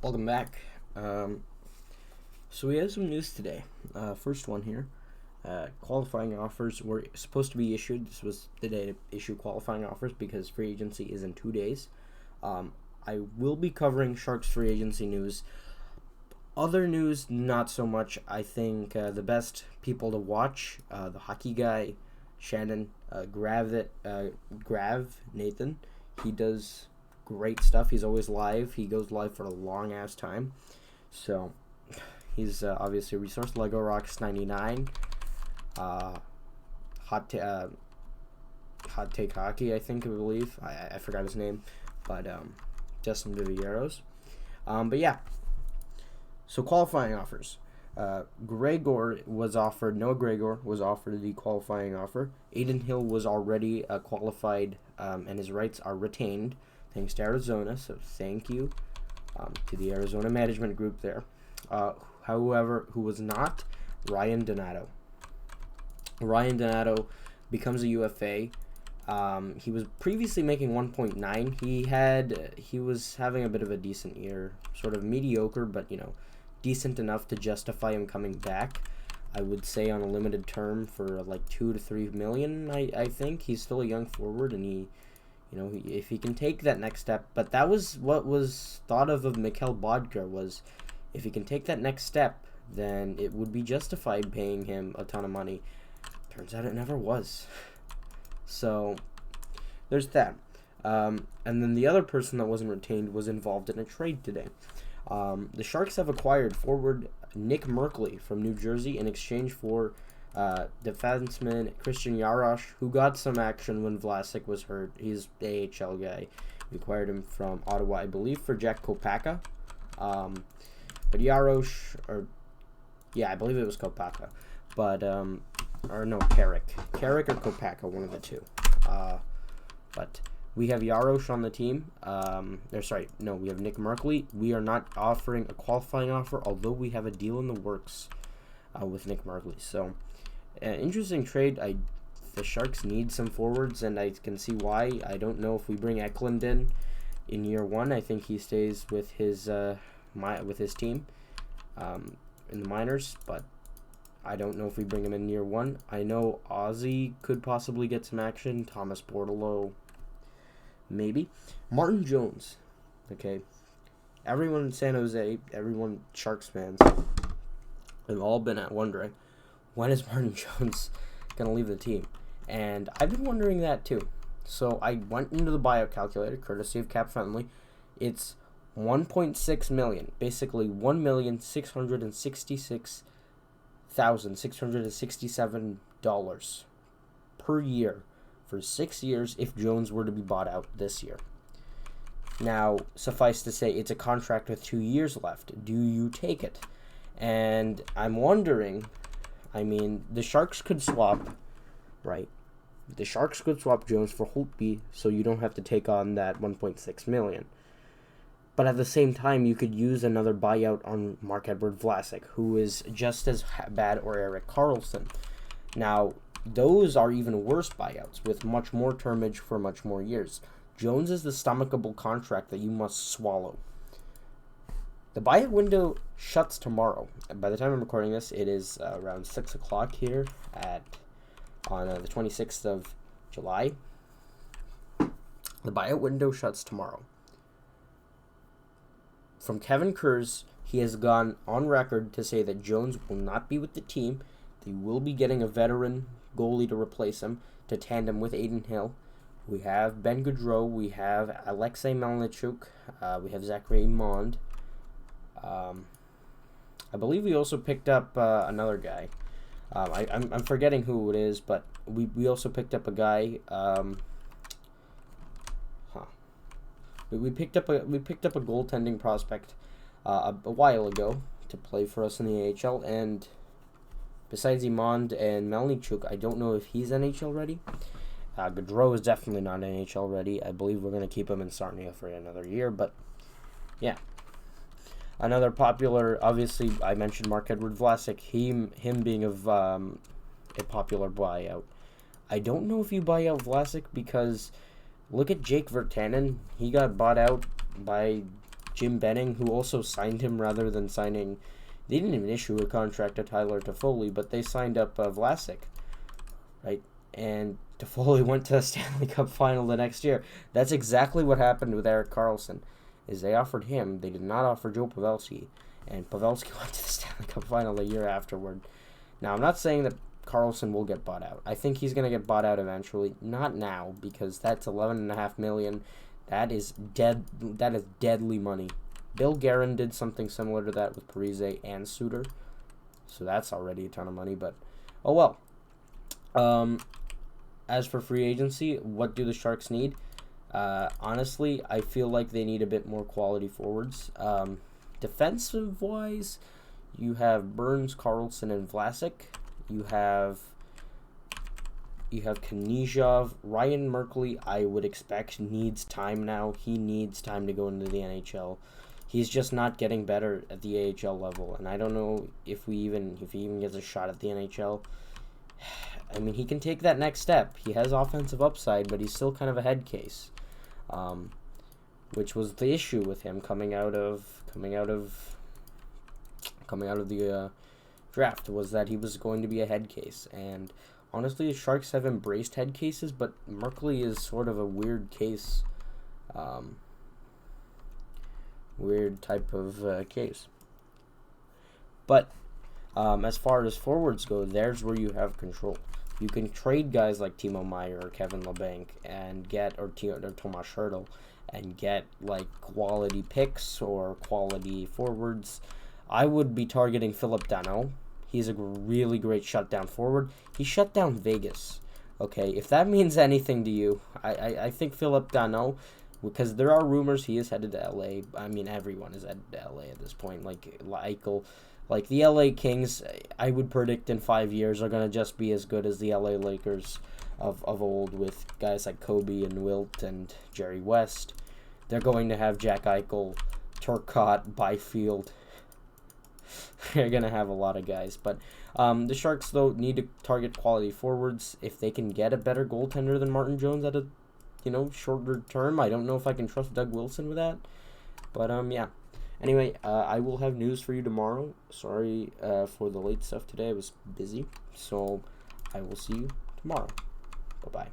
Welcome back. So we have some news today. First one here. Qualifying offers were supposed to be issued. This was the day to issue qualifying offers because free agency is in 2 days. I will be covering Sharks free agency news. Other news, not so much. I think the best people to watch, the hockey guy, Shannon Grav Nathan. He does great stuff. He's always live. He goes live for a long ass time. So he's obviously a resource. Lego Rocks 99. Hot Take Hockey, I believe. I forgot his name. But Justin Vivieros. But yeah. So qualifying offers. Gregor was offered. Noah Gregor was offered the qualifying offer. Aiden Hill was already qualified, and his rights are retained, thanks to Arizona. So thank you to the Arizona management group there. However, who was not, Ryan Donato. Ryan Donato becomes a UFA. He was previously making 1.9. He was having a bit of a decent year, sort of mediocre, but decent enough to justify him coming back. I would say on a limited term for like 2 to 3 million. I think he's still a young forward, and if he can take that next step. But that was what was thought of Mikhail Bodker, was if he can take that next step, then it would be justified paying him a ton of money. Turns out it never was. So there's that. And then the other person that wasn't retained was involved in a trade today. The Sharks have acquired forward Nick Merkley from New Jersey in exchange for defenseman Christian Jarosz, who got some action when Vlasic was hurt. He's the AHL guy. We acquired him from Ottawa, I believe, for Jack Kopaka. But Jarosz, I believe it was Kopaka. But, Carrick. Carrick or Kopaka, one of the two. But we have Jarosz on the team. We have Nick Merkley. We are not offering a qualifying offer, although we have a deal in the works with Nick Merkley. So, interesting trade. The Sharks need some forwards, and I can see why. I don't know if we bring Eklund in year one. I think he stays with his team in the minors, but I don't know if we bring him in year one. I know Ozzy could possibly get some action. Thomas Bordeleau, maybe. Martin Jones. Okay. Everyone in San Jose, everyone Sharks fans, have all been wondering, when is Martin Jones going to leave the team? And I've been wondering that too. So I went into the buyout calculator, courtesy of Cap Friendly. It's $1.6 million, basically $1,666,667 per year for 6 years if Jones were to be bought out this year. Now, suffice to say, it's a contract with 2 years left. Do you take it? And I'm wondering, the Sharks could swap, right? The Sharks could swap Jones for Holtby, so you don't have to take on that $1.6 million. But at the same time, you could use another buyout on Marc-Edouard Vlasic, who is just as bad, or Erik Karlsson. Now, those are even worse buyouts, with much more termage for much more years. Jones is the stomachable contract that you must swallow. The buyout window shuts tomorrow. By the time I'm recording this, it is around 6 o'clock here on the 26th of July. The buyout window shuts tomorrow. From Kevin Kurz, he has gone on record to say that Jones will not be with the team. They will be getting a veteran goalie to replace him, to tandem with Aiden Hill. We have Ben Gaudreau. We have Alexei Melnichuk. We have Zachary Mond. I believe we also picked up another guy. I'm forgetting who it is, but we also picked up a guy. We picked up a goaltending prospect a while ago to play for us in the AHL, and besides Imond and Melnichuk, I don't know if he's NHL ready. Gaudreau is definitely not NHL ready. I believe we're going to keep him in Sarnia for another year, but yeah. Another popular, obviously, I mentioned Marc-Edouard Vlasic, him being a popular buyout. I don't know if you buy out Vlasic because look at Jake Virtanen. He got bought out by Jim Benning, who also signed him rather than signing. They didn't even issue a contract to Tyler Toffoli, but they signed up Vlasic, right? And Toffoli went to the Stanley Cup final the next year. That's exactly what happened with Erik Karlsson, is they offered him. They did not offer Joe Pavelski, and Pavelski went to the Stanley Cup final the year afterward. Now, I'm not saying that Karlsson will get bought out. I think he's going to get bought out eventually. Not now, because that's $11.5 million. That is deadly money. Bill Guerin did something similar to that with Parise and Suter, so that's already a ton of money. But oh well. As for free agency, what do the Sharks need? Honestly, I feel like they need a bit more quality forwards. Defensive wise, you have Burns, Karlsson, and Vlasic. You have Knizhov. Ryan Merkley, I would expect, needs time now. He needs time to go into the NHL. He's just not getting better at the AHL level, and I don't know if he even gets a shot at the NHL. I mean, he can take that next step. He has offensive upside, but he's still kind of a head case, which was the issue with him coming out of the draft, was that he was going to be a head case. And honestly, the Sharks have embraced head cases, but Merkley is sort of a weird case. Weird type of case. But as far as forwards go, there's where you have control. You can trade guys like Timo Meier or Kevin Labanc and get, or Tomas Hertl, and get like quality picks or quality forwards. I would be targeting Philip Danault. He's a really great shutdown forward. He shut down Vegas. Okay, if that means anything to you, I think Philip Danault, because there are rumors he is headed to LA. I mean, everyone is headed to LA at this point. Like Eichel, like the LA Kings, I would predict in 5 years are gonna just be as good as the LA Lakers of old, with guys like Kobe and Wilt and Jerry West. They're going to have Jack Eichel, Turcotte, Byfield. They're gonna have a lot of guys, but the Sharks though need to target quality forwards. If they can get a better goaltender than Martin Jones at a shorter term, I don't know if I can trust Doug Wilson with that. But yeah. Anyway, I will have news for you tomorrow. Sorry for the late stuff today. I was busy, so I will see you tomorrow. Bye bye.